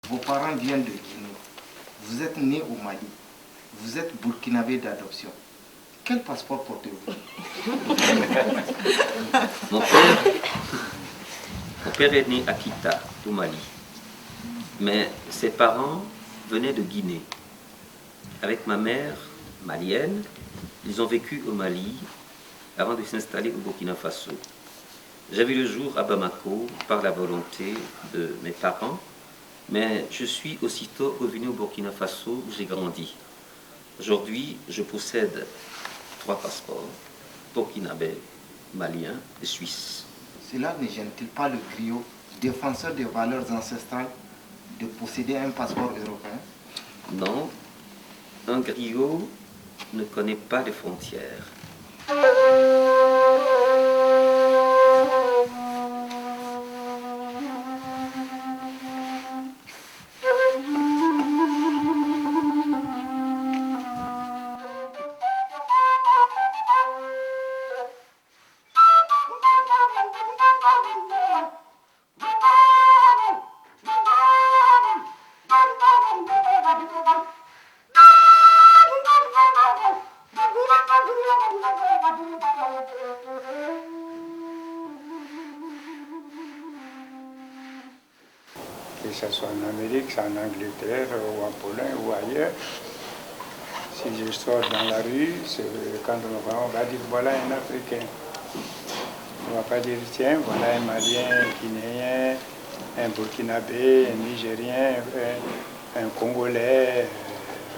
Vos parents viennent de Guinée. Vous êtes né au Mali. Vous êtes burkinabé d'adoption. Quel passeport portez-vous? Mon père est né à Kita, au Mali. Mais ses parents venaient de Guinée. Avec ma mère, malienne, ils ont vécu au Mali avant de s'installer au Burkina Faso. J'ai vu le jour à Bamako par la volonté de mes parents, mais je suis aussitôt revenu au Burkina Faso où j'ai grandi. Aujourd'hui, je possède 3 passeports, burkinabé, malien et suisse. Cela ne gêne-t-il pas le griot, défenseur des valeurs ancestrales, de posséder un passeport européen? Non, un griot ne connaît pas les frontières. Que ce soit en Amérique, en Angleterre ou en Pologne ou ailleurs, si je sors dans la rue, quand on va dire voilà un Africain. On ne va pas dire tiens, voilà un Malien, un Guinéen, un Burkinabé, un Nigérien, un Congolais,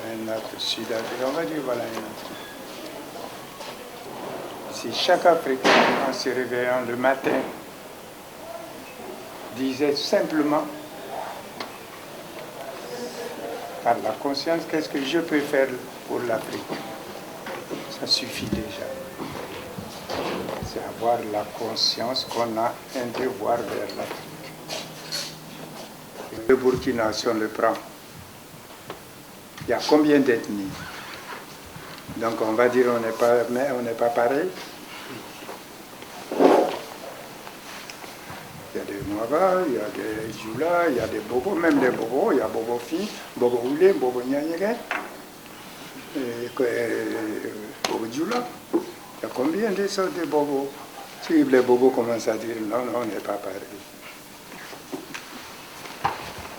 un Sud-Africain. On va dire voilà un Africain. Si chaque Africain, en se réveillant le matin, disait simplement par la conscience, qu'est-ce que je peux faire pour l'Afrique? Ça suffit déjà. C'est avoir la conscience qu'on a un devoir vers l'Afrique. Le Burkina, si on le prend, il y a combien d'ethnies? Donc on va dire on n'est pas pareil. Il y a des Noirs, il y a des Djoula, il y a des Bobos, même des Bobos, il y a Bobo Fi, Bobo Oulé, Bobo Nyanyere, Bobo Djoula. Il y a combien de sortes de Bobos? Si les Bobos commencent à dire non, on n'est pas pareil.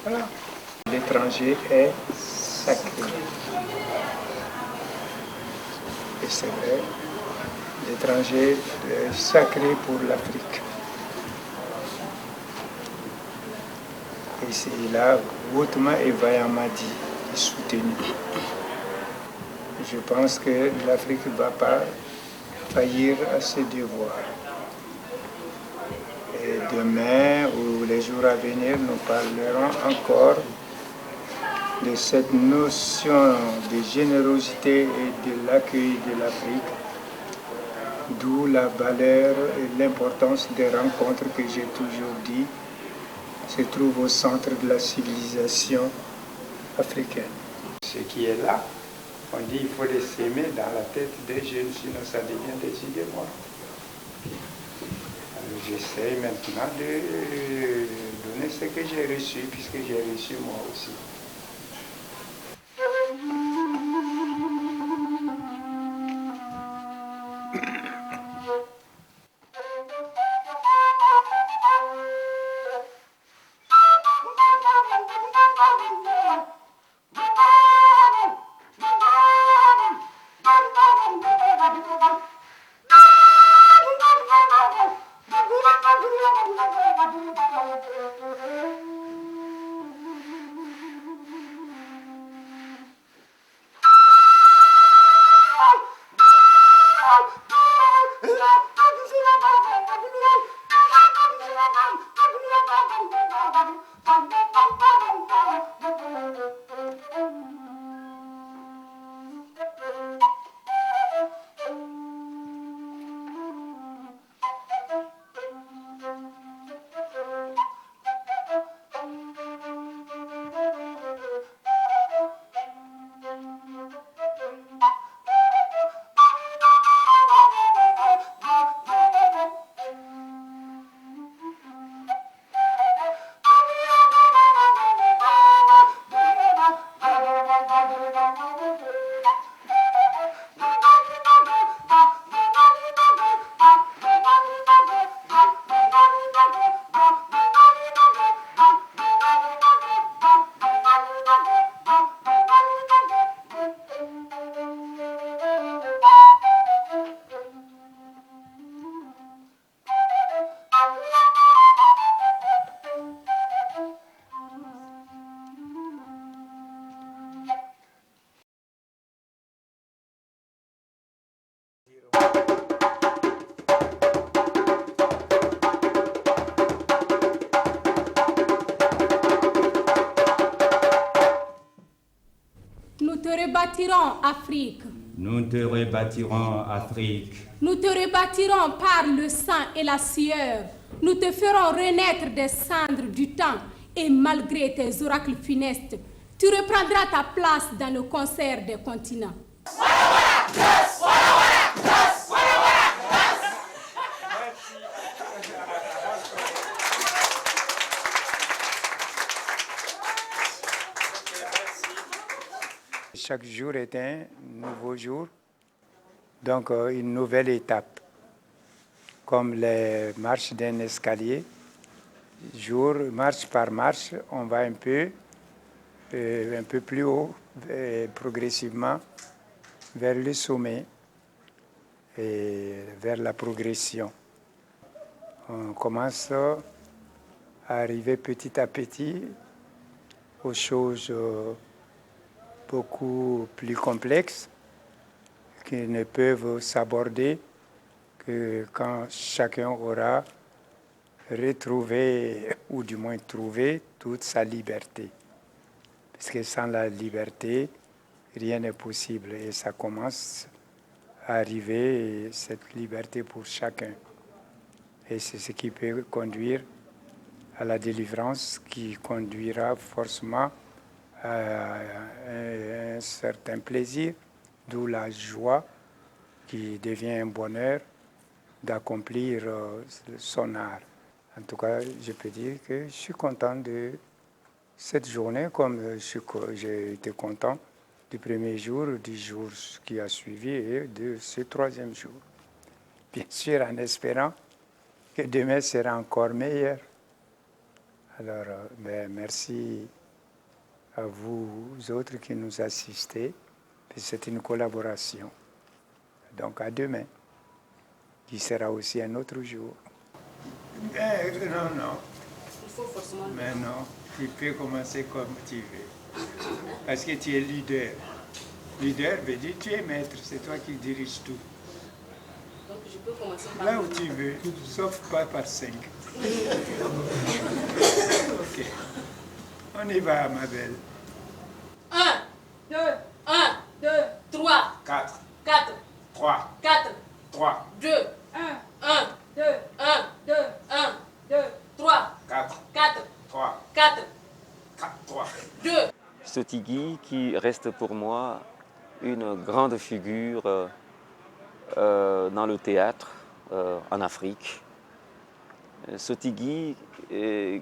Voilà. L'étranger est sacré. Et c'est vrai, l'étranger est sacré pour l'Afrique. Et c'est là hautement et vaillamment dit et soutenu. Je pense que l'Afrique ne va pas faillir à ses devoirs. Et demain ou les jours à venir, nous parlerons encore de cette notion de générosité et de l'accueil de l'Afrique, d'où la valeur et l'importance des rencontres que j'ai toujours dit se trouve au centre de la civilisation africaine. Ce qui est là, on dit qu'il faut les s'aimer dans la tête des jeunes, sinon ça devient des idées mortes. Alors j'essaie maintenant de donner ce que j'ai reçu, puisque j'ai reçu moi aussi. rebâtirons Afrique. Nous te rebâtirons Afrique. Nous te rebâtirons par le sang et la sueur. Nous te ferons renaître des cendres du temps et malgré tes oracles funestes, tu reprendras ta place dans le concert des continents. Chaque jour est un nouveau jour, donc une nouvelle étape. Comme les marches d'un escalier, marche par marche, on va un peu plus haut, progressivement, vers le sommet et vers la progression. On commence à arriver petit à petit aux choses beaucoup plus complexes qui ne peuvent s'aborder que quand chacun aura retrouvé, ou du moins trouvé, toute sa liberté. Parce que sans la liberté, rien n'est possible. Et ça commence à arriver, cette liberté pour chacun. Et c'est ce qui peut conduire à la délivrance, qui conduira forcément à un certain plaisir, d'où la joie qui devient un bonheur d'accomplir son art. En tout cas, je peux dire que je suis content de cette journée, comme j'ai été content du premier jour, du jour qui a suivi et de ce troisième jour. Bien sûr, en espérant que demain sera encore meilleur. Alors, merci à vous autres qui nous assistez. C'est une collaboration. Donc à demain, qui sera aussi un autre jour. Non. Il faut forcément... Mais non, tu peux commencer comme tu veux. Parce que tu es leader. Leader veut dire tu es maître, c'est toi qui diriges tout. Donc je peux commencer par... Là où tu veux, sauf pas par 5. Ok. On y va, ma belle. 1, 2, 1, 2, 3, 4, 4, 3, 4, 3, 2, 1, 2, 1, 2, 1, 2, 3, 4, 4, 3, 4, 3. 2. Sotigui qui reste pour moi une grande figure dans le théâtre en Afrique. Sotigui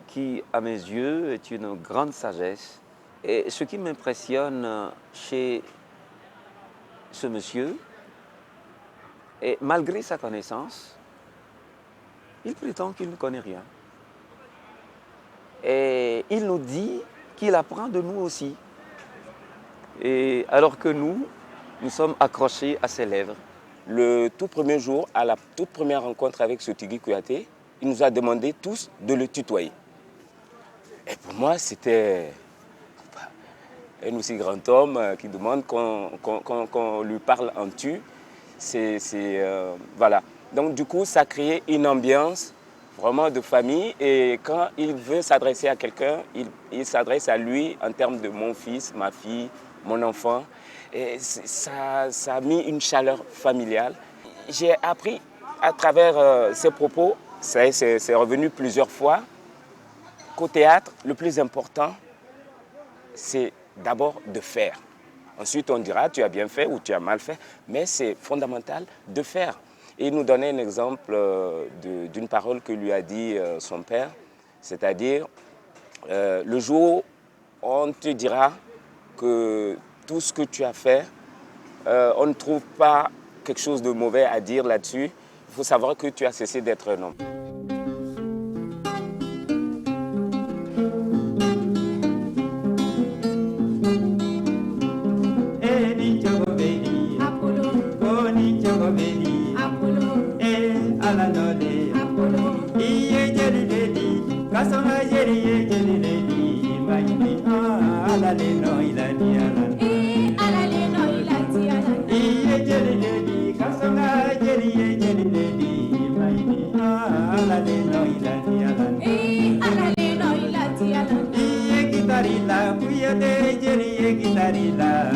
qui, à mes yeux, est une grande sagesse. Et ce qui m'impressionne chez ce monsieur, et malgré sa connaissance, il prétend qu'il ne connaît rien. Et il nous dit qu'il apprend de nous aussi. Et alors que nous sommes accrochés à ses lèvres. Le tout premier jour, à la toute première rencontre avec Sotigui Kouyaté, il nous a demandé tous de le tutoyer. Et pour moi, c'était un aussi grand homme qui demande qu'on lui parle en tu. Voilà. Donc du coup, ça crée une ambiance vraiment de famille. Et quand il veut s'adresser à quelqu'un, il s'adresse à lui en termes de mon fils, ma fille, mon enfant. Et ça a mis une chaleur familiale. J'ai appris à travers ses propos, c'est revenu plusieurs fois, qu'au théâtre, le plus important, c'est d'abord de faire. Ensuite, on dira tu as bien fait ou tu as mal fait, mais c'est fondamental de faire. Et il nous donnait un exemple d'une parole que lui a dit son père, c'est-à-dire le jour où on te dira que tout ce que tu as fait, on ne trouve pas quelque chose de mauvais à dire là-dessus. Il faut savoir que tu as cessé d'être un homme. Gitarila,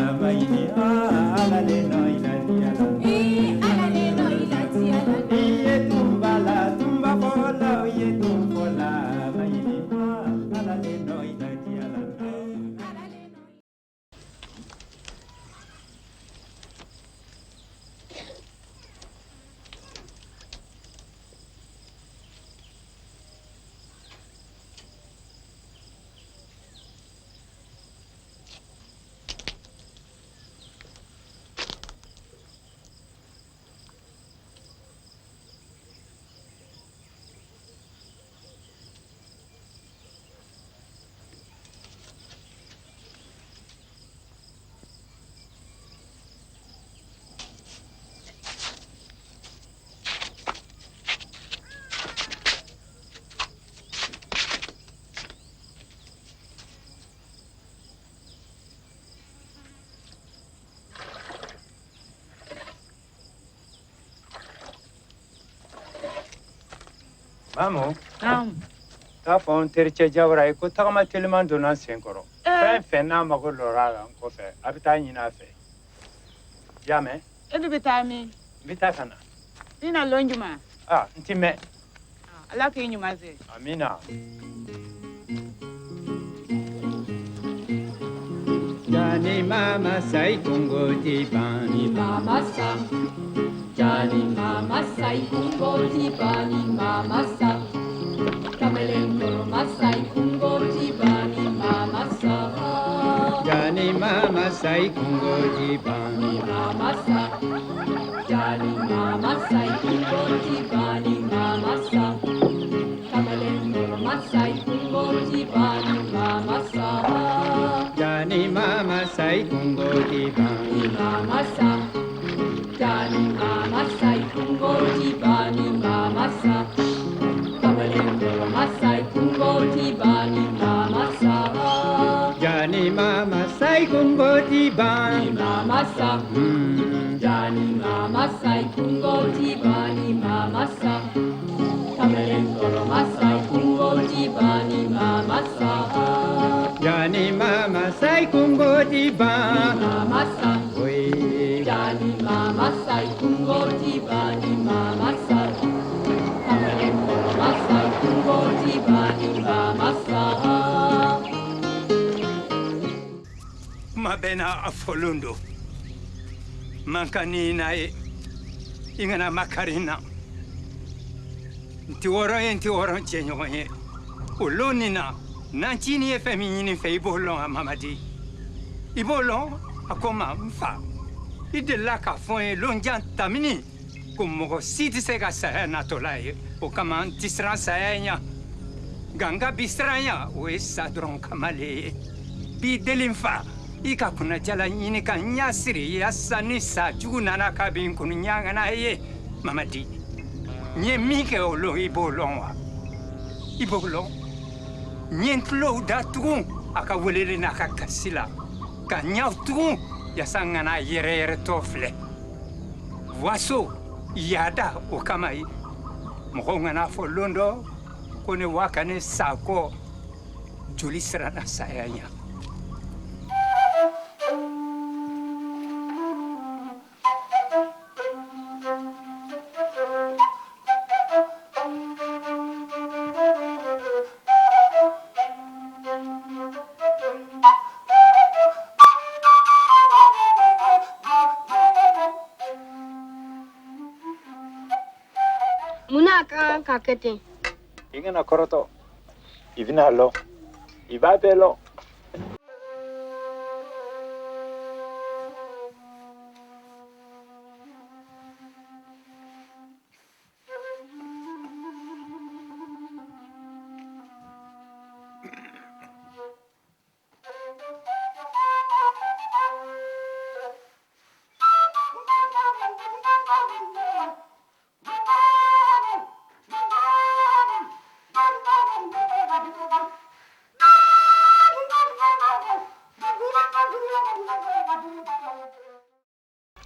Maman. Naam. T'a fɔ n tericɛ Jawara ye ko tagama teliman donna sen kɔrɔ. Fɛn fɛn n'a mago lɔr'a la n kɔfɛ a bɛ taa ɲini a fɛ. I y'a mɛn? E de bɛ taa min? N bɛ taa ka na. I na lɔn juma? N ti mɛn. Ala k'i ɲuman se. Amina. Jani mama sai kungo di bani mama sa. Jani mama sai kungo di bani mama sa. Kamelengoro masai kungo di bani mama sa. Jani mama sai kungo di bani mama sa. Jani mama sai kungo di bani mama sa. Kamelengoro masai kungo di bani mama sa. Jani mama sai kungo di bani mama sa. Jani mama sai kungo di bani mama sa. Kamelengoro masai kungo di bani mama sa. Jani mama sai kungo di bani mama sa. Jani mama sai kungo di bani mama sa. Kamelengoro masai kungo di bani mama sa. Jani mama sai kungo di bani mama sa. Jani mama sai kungo di bani mama sa. Kamelengoro masai kungo di bani mama sa. Mabena afolundo. Mankani nae. Ingana makarina. Nti woro chenyoye. Ulonina. Nanchini e femini fe ibolon a mamadi. Ibolon akoma mfa. Ide laka fon lonjan tamini. Kumogo siti sega sa na tolaye. O kama tisra saenya. Ganga bistranya we sadron kamale. Bi delinfa. Ika kuna jala nyini ka nyasiri yasani sa juguna kabin kunu nyanga na ye mamadi. Nye mike olo ibolon wa. Ibolon. Nyentlo da tugun aka welele na ka kasila. Ka nyaw tugun yasanga na yere tofle. Waso yada o kamai. Mkonga na folondo kone wakane sako julisra na sayanya. Kete. Ingana koroto. Ivina lo. Ibabe lo.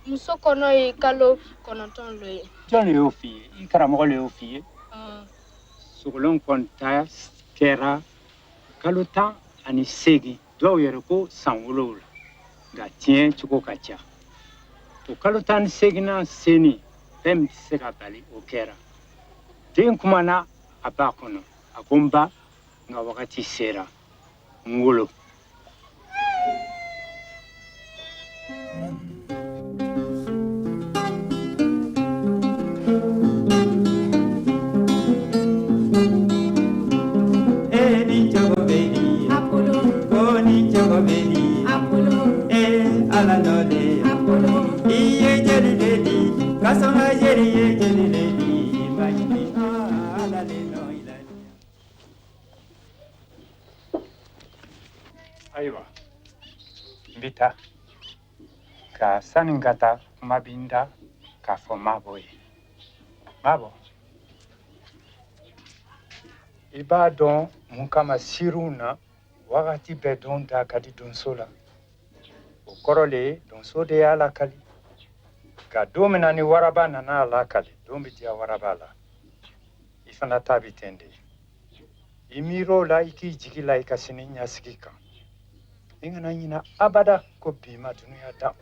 Muso kɔnɔ ye kalo 9 lo ye. Jɔn de y'o f'i ye? I karamɔgɔ de y'o f'i ye? Sogolon kɔni ta kɛra kalo 18. Dɔw yɛrɛ ko san 7 nka tiɲɛ cogo ka ca. O kalo 18nan seni fɛn min tɛ se ka bali o kɛra. Den kumana a ba kɔnɔ. A ko n ba nka wagati sera. N wolo. Ayiwa, n bɛ taa ka sani n ka taa kuma bɛ n da k'a fɔ Mabɔ ye. Mabɔ, i b'a dɔn mun kama siriw na wagati bɛɛ don da ka di donso la. O kɔrɔ le ye donso de y'a lakali. Nka don min na ni waraba nana a lakali, don bɛ diya waraba la. I fana ta bi ten de i miir'o la i k'i jigi la i ka sini ɲasigi kan i kana ɲina abada ko bi ma duniya da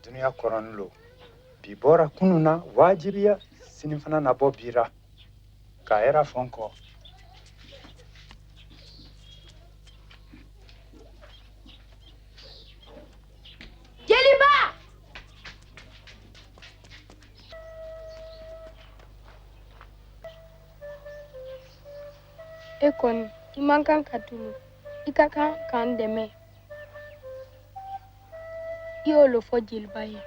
duniya kɔrɔnin lo bi bɔra kunun na wajibiya sini fana na bɔ bira k'a yɛrɛ fɔ n kɔ Jeliba! E kɔni i man kan ka tunu i ka kan k'an dɛmɛ i y'o lo fɔ jeliba ye